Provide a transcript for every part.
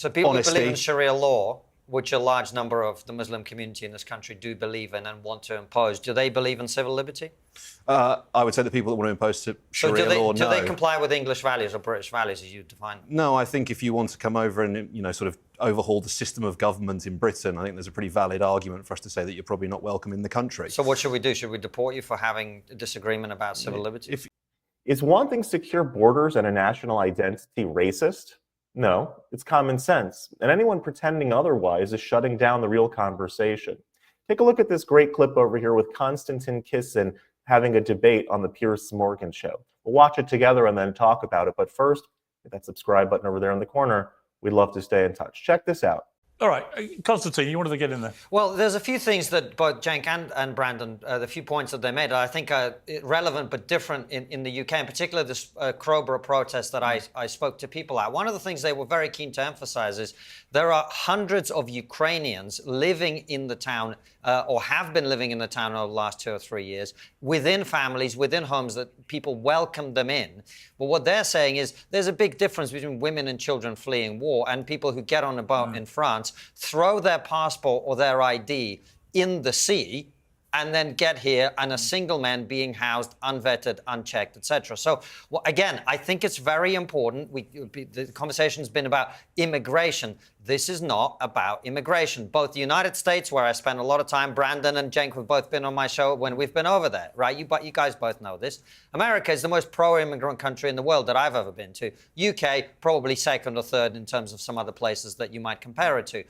So people honesty. who believe in Sharia law, which a large number of the Muslim community in this country do believe in and want to impose, do they believe in civil liberty? I would say the people that want to impose Sharia law, do no. they comply with English values or British values as you define them? No, I think if you want to come over and, sort of overhaul the system of government in Britain, I think there's a pretty valid argument for us to say that you're probably not welcome in the country. So what should we do? Should we deport you for having a disagreement about civil liberty? Is wanting secure borders and a national identity racist? No, it's common sense. And anyone pretending otherwise is shutting down the real conversation. Take a look at this great clip over here with Konstantin Kisin having a debate on the Piers Morgan show. We'll watch it together and then talk about it. But first, hit that subscribe button over there in the corner. We'd love to stay in touch. Check this out. All right, Konstantin, you wanted to get in there. Well, there's a few things that both Cenk and Brandon, the few points that they made, I think are relevant but different in the UK, in particular this Crowborough protest that I spoke to people at. One of the things they were very keen to emphasize is there are hundreds of Ukrainians living in the town or have been living in the town over the last 2 or 3 years, within families, within homes that people welcome them in. But what they're saying is there's a big difference between women and children fleeing war and people who get on a boat in France, throw their passport or their ID in the sea, and then get here and a single man being housed, unvetted, unchecked, etc. So, again, I think it's very important. The conversation's been about immigration. This is not about immigration. Both the United States, where I spend a lot of time, Brandon and Cenk have both been on my show when we've been over there, right? You guys both know this. America is the most pro-immigrant country in the world that I've ever been to. UK, probably second or third in terms of some other places that you might compare it to.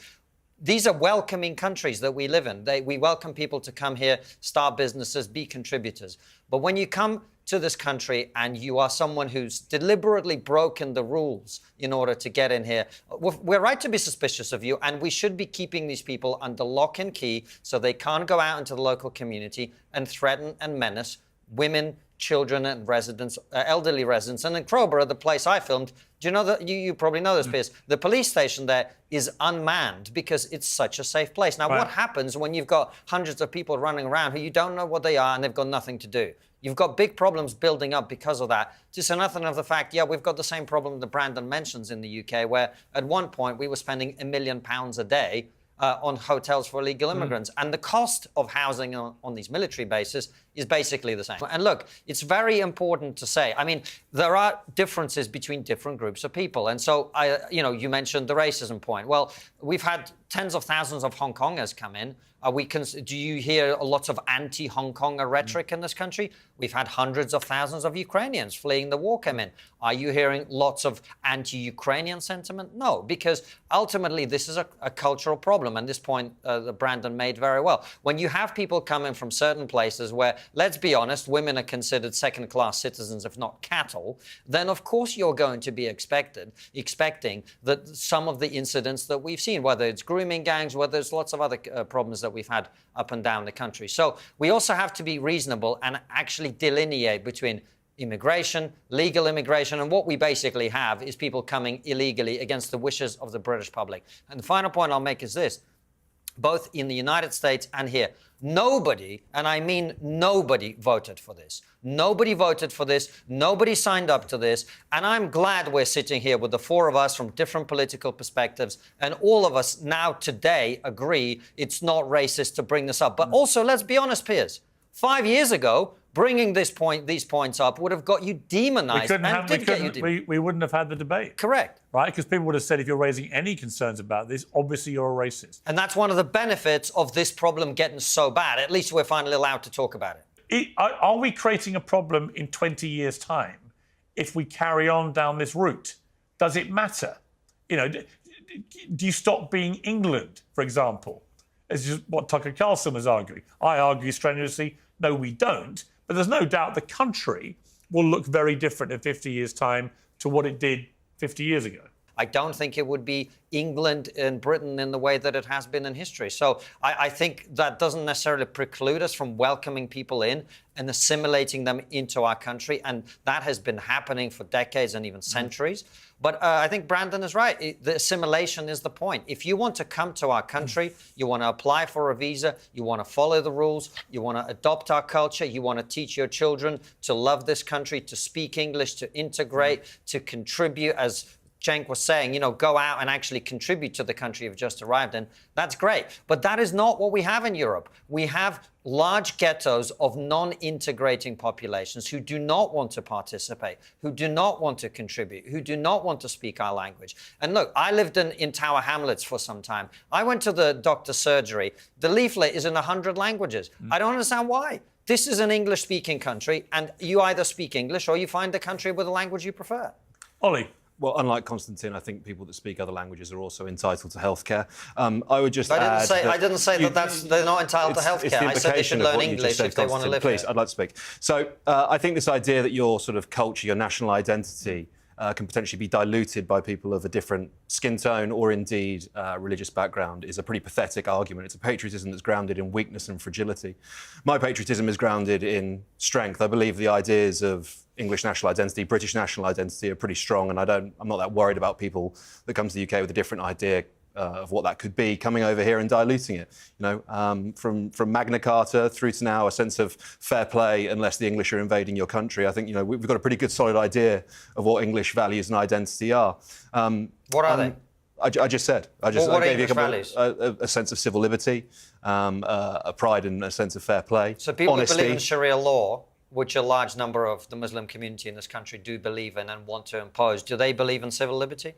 These are welcoming countries that we live in. We welcome people to come here, start businesses, be contributors. But when you come to this country and you are someone who's deliberately broken the rules in order to get in here, we're right to be suspicious of you, and we should be keeping these people under lock and key so they can't go out into the local community and threaten and menace women, children and residents, elderly residents. And in Crowborough, the place I filmed, do you know that you probably know this, Piers? The police station there is unmanned because it's such a safe place. Now, what happens when you've got hundreds of people running around who you don't know what they are and they've got nothing to do? You've got big problems building up because of that. To say nothing of the fact, we've got the same problem that Brandon mentions in the UK, where at one point we were spending £1 million a day on hotels for illegal immigrants. And the cost of housing on these military bases is basically the same. And look, it's very important to say, I mean, there are differences between different groups of people. And so, you mentioned the racism point. Well, we've had tens of thousands of Hong Kongers come in. Do you hear lots of anti-Hong Konger rhetoric in this country? We've had hundreds of thousands of Ukrainians fleeing the war come in. Are you hearing lots of anti-Ukrainian sentiment? No, because ultimately this is a cultural problem. And this point that Brandon made very well. When you have people coming from certain places where, let's be honest, women are considered second-class citizens, if not cattle, then of course you're going to be expecting that some of the incidents that we've seen, whether it's grooming gangs, whether it's lots of other problems that we've had up and down the country. So we also have to be reasonable and actually delineate between immigration, legal immigration, and what we basically have is people coming illegally against the wishes of the British public. And the final point I'll make is this. Both in the United States and here, nobody, and I mean nobody, voted for this. Nobody voted for this. Nobody signed up to this. And I'm glad we're sitting here with the four of us from different political perspectives. And all of us now today agree it's not racist to bring this up. But also, let's be honest, Piers, 5 years ago, bringing these points up would have got you demonized we wouldn't have had the debate. Correct. Right? Because people would have said, if you're raising any concerns about this, obviously you're a racist. And that's one of the benefits of this problem getting so bad. At least we're finally allowed to talk about it. Are we creating a problem in 20 years' time if we carry on down this route? Does it matter? Do you stop being England, for example? This is what Tucker Carlson was arguing. I argue strenuously, no, we don't. But there's no doubt the country will look very different in 50 years' time to what it did 50 years ago. I don't think it would be England and Britain in the way that it has been in history. So I think that doesn't necessarily preclude us from welcoming people in and assimilating them into our country. And that has been happening for decades and even centuries. But I think Brandon is right. The assimilation is the point. If you want to come to our country, you want to apply for a visa, you want to follow the rules, you want to adopt our culture, you want to teach your children to love this country, to speak English, to integrate, to contribute as Cenk was saying, go out and actually contribute to the country you've just arrived in. That's great. But that is not what we have in Europe. We have large ghettos of non-integrating populations who do not want to participate, who do not want to contribute, who do not want to speak our language. And look, I lived in Tower Hamlets for some time. I went to the doctor's surgery. The leaflet is in 100 languages. I don't understand why. This is an English-speaking country, and you either speak English or you find a country with a language you prefer. Ollie. Well, unlike Konstantin, I think people that speak other languages are also entitled to healthcare. I would just add I didn't say they're not entitled to healthcare. I said they should learn English if they want to live here. Please, I'd like to speak. So I think this idea that your sort of culture, your national identity, can potentially be diluted by people of a different skin tone or indeed religious background is a pretty pathetic argument. It's a patriotism that's grounded in weakness and fragility. My patriotism is grounded in strength. I believe the ideas of English national identity, British national identity are pretty strong, and I'm not that worried about people that come to the UK with a different idea of what that could be, coming over here and diluting it. From Magna Carta through to now a sense of fair play unless the English are invading your country. I think we've got a pretty good solid idea of what English values and identity are. What are they? I just said. I gave you a sense of civil liberty, a pride and a sense of fair play. So people honesty. who believe in Sharia law, which a large number of the Muslim community in this country do believe in and want to impose, do they believe in civil liberty?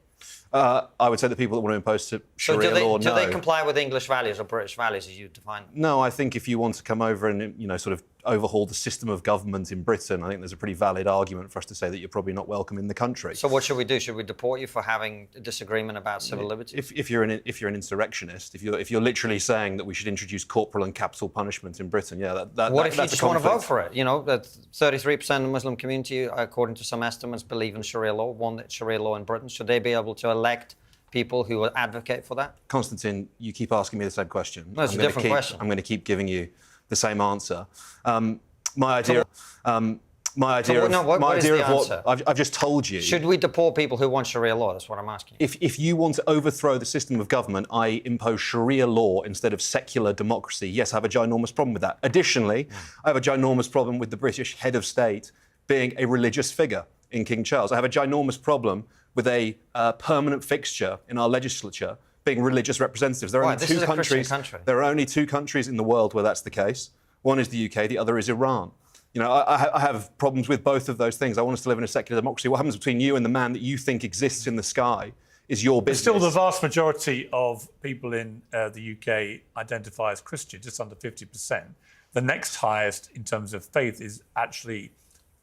I would say the people that want to impose Sharia law, no. Do they comply with English values or British values as you define them? No, I think if you want to come over and sort of overhaul the system of government in Britain, I think there's a pretty valid argument for us to say that you're probably not welcome in the country. So what should we do? Should we deport you for having a disagreement about civil liberty? If you're an insurrectionist, if you're literally saying that we should introduce corporal and capital punishment in Britain, what if you just want to vote for it? That 33% of the Muslim community, according to some estimates, believe in Sharia law, want Sharia law in Britain. Should they be able to elect people who will advocate for that? Konstantin, you keep asking me the same question. No, it's a different question. I'm going to keep giving you the same answer. My idea of what I've just told you. Should we deport people who want Sharia law? That's what I'm asking. If you want to overthrow the system of government, i.e. impose Sharia law instead of secular democracy, yes, I have a ginormous problem with that. Additionally, I have a ginormous problem with the British head of state being a religious figure in King Charles. I have a ginormous problem with a permanent fixture in our legislature being religious representatives. There are only two countries in the world where that's the case. One is the UK, the other is Iran. I have problems with both of those things. I want us to live in a secular democracy. What happens between you and the man that you think exists in the sky is your business. But still, the vast majority of people in the UK identify as Christian, just under 50%. The next highest in terms of faith is actually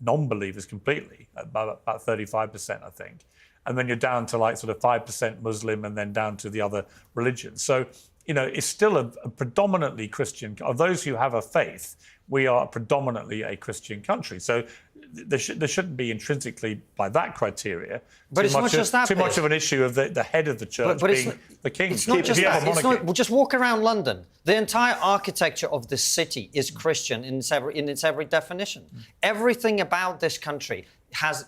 non-believers completely, about 35%, I think. And then you're down to like sort of 5% Muslim and then down to the other religions. So, it's still a predominantly Christian. Of those who have a faith, we are predominantly a Christian country. So there shouldn't be intrinsically, by that criteria, but it's not just that too much of an issue of the head of the church being the king. It's not just that. We'll just walk around London. The entire architecture of this city is Christian in its every definition. Everything about this country has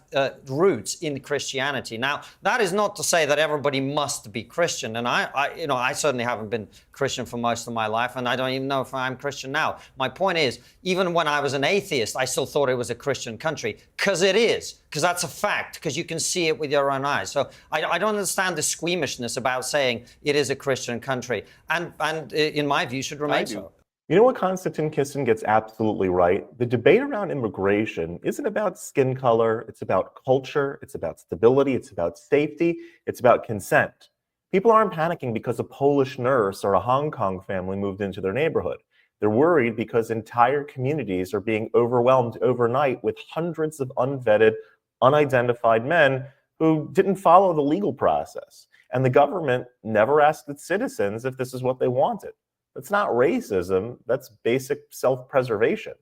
roots in Christianity. Now, that is not to say that everybody must be Christian, and I certainly haven't been Christian for most of my life, and I don't even know if I'm Christian now. My point is, even when I was an atheist, I still thought it was a Christian country, because it is, because that's a fact, because you can see it with your own eyes. So I don't understand the squeamishness about saying it is a Christian country, and in my view, should remain so. You know what Konstantin Kisin gets absolutely right? The debate around immigration isn't about skin color, it's about culture, it's about stability, it's about safety, it's about consent. People aren't panicking because a Polish nurse or a Hong Kong family moved into their neighborhood. They're worried because entire communities are being overwhelmed overnight with hundreds of unvetted, unidentified men who didn't follow the legal process. And the government never asked its citizens if this is what they wanted. That's not racism, that's basic self-preservation.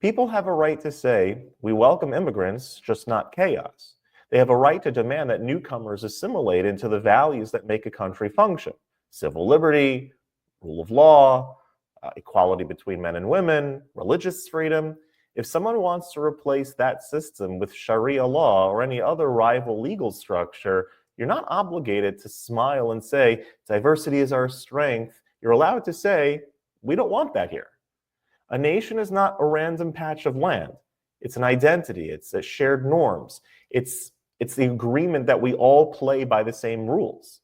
People have a right to say, we welcome immigrants, just not chaos. They have a right to demand that newcomers assimilate into the values that make a country function. Civil liberty, rule of law, equality between men and women, religious freedom. If someone wants to replace that system with Sharia law or any other rival legal structure, you're not obligated to smile and say, diversity is our strength. You're allowed to say, we don't want that here. A nation is not a random patch of land. It's an identity. It's shared norms. It's It's the agreement that we all play by the same rules.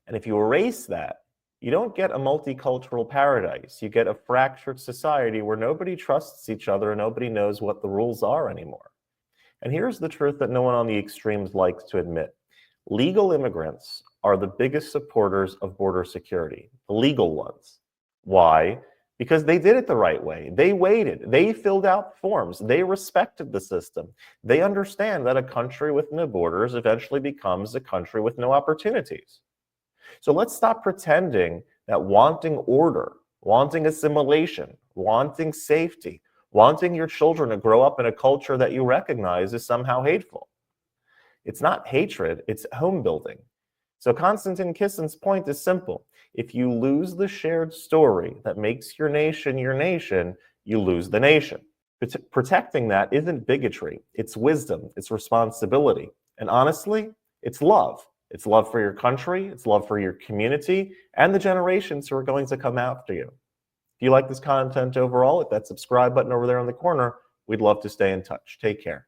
And if you erase that, you don't get a multicultural paradise. You get a fractured society where nobody trusts each other and nobody knows what the rules are anymore. And here's the truth that no one on the extremes likes to admit. Legal immigrants are the biggest supporters of border security, the legal ones. Why? Because they did it the right way. They waited. They filled out forms. They respected the system. They understand that a country with no borders eventually becomes a country with no opportunities. So let's stop pretending that wanting order, wanting assimilation, wanting safety, wanting your children to grow up in a culture that you recognize is somehow hateful. It's not hatred, it's home building. So Konstantin Kisin's point is simple. If you lose the shared story that makes your nation, you lose the nation. Protecting that isn't bigotry, it's wisdom, it's responsibility. And honestly, it's love. It's love for your country, it's love for your community, and the generations who are going to come after you. If you like this content overall, hit that subscribe button over there in the corner. We'd love to stay in touch. Take care.